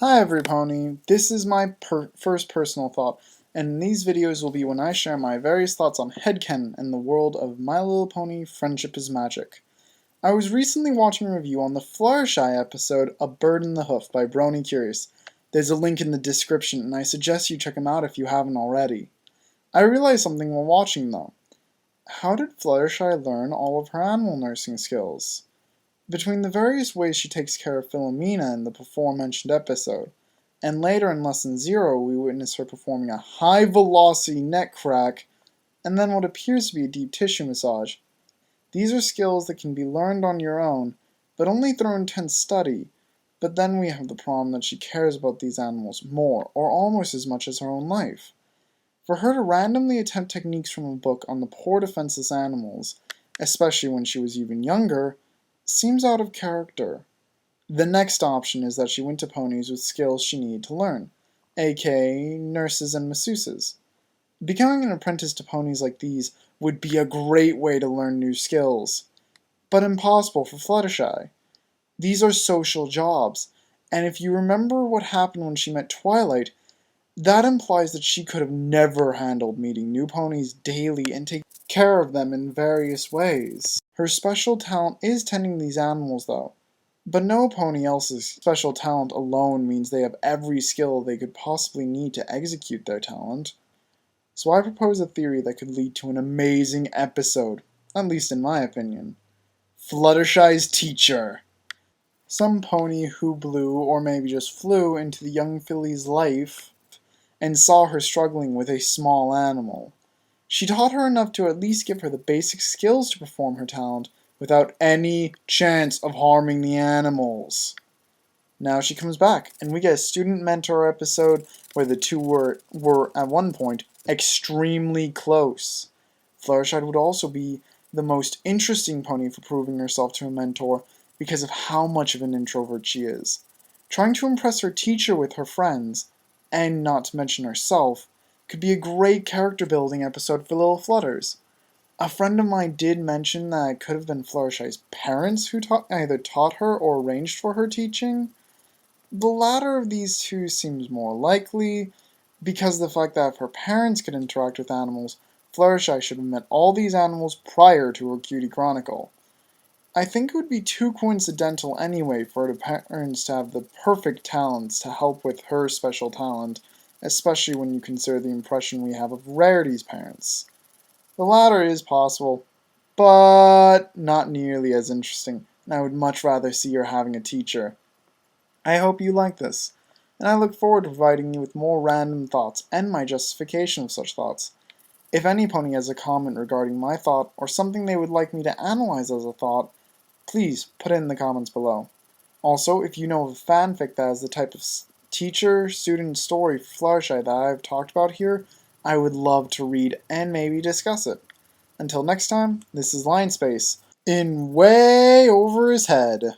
Hi everypony, this is my first personal thought, and these videos will be when I share my various thoughts on headcanon and the world of My Little Pony Friendship is Magic. I was recently watching a review on the Fluttershy episode A Bird in the Hoof by Brony Curious. There's a link in the description and I suggest you check him out if you haven't already. I realized something while watching though. How did Fluttershy learn all of her animal nursing skills? Between the various ways she takes care of Philomena in the before-mentioned episode, and later in Lesson 0 we witness her performing a high-velocity neck crack, and then what appears to be a deep tissue massage. These are skills that can be learned on your own, but only through intense study. But then we have the problem that she cares about these animals more, or almost as much as her own life. For her to randomly attempt techniques from a book on the poor defenseless animals, especially when she was even younger, seems out of character. The next option is that she went to ponies with skills she needed to learn, aka nurses and masseuses. Becoming an apprentice to ponies like these would be a great way to learn new skills, but impossible for Fluttershy. These are social jobs, and if you remember what happened when she met Twilight, that implies that she could have never handled meeting new ponies daily and taking care of them in various ways. Her special talent is tending these animals though, but no pony else's special talent alone means they have every skill they could possibly need to execute their talent. So I propose a theory that could lead to an amazing episode, at least in my opinion. Fluttershy's teacher. Some pony who blew, or maybe just flew, into the young filly's life and saw her struggling with a small animal. She taught her enough to at least give her the basic skills to perform her talent without any chance of harming the animals. Now she comes back, and we get a student-mentor episode where the two were at one point, extremely close. Fluttershy would also be the most interesting pony for proving herself to a mentor because of how much of an introvert she is. Trying to impress her teacher with her friends, and not to mention herself, could be a great character-building episode for Little Flutters. A friend of mine did mention that it could have been Fluttershy's parents who either taught her or arranged for her teaching. The latter of these two seems more likely, because of the fact that if her parents could interact with animals, Fluttershy should have met all these animals prior to her cutie chronicle. I think it would be too coincidental anyway for her parents to have the perfect talents to help with her special talent, especially when you consider the impression we have of Rarity's parents. The latter is possible, but not nearly as interesting, and I would much rather see her having a teacher. I hope you like this, and I look forward to providing you with more random thoughts and my justification of such thoughts. If any pony has a comment regarding my thought or something they would like me to analyze as a thought, please put it in the comments below. Also, if you know of a fanfic that has the type of teacher-student story for Fluttershy that I've talked about here, I would love to read and maybe discuss it. Until next time, this is Lionspace, in way over his head.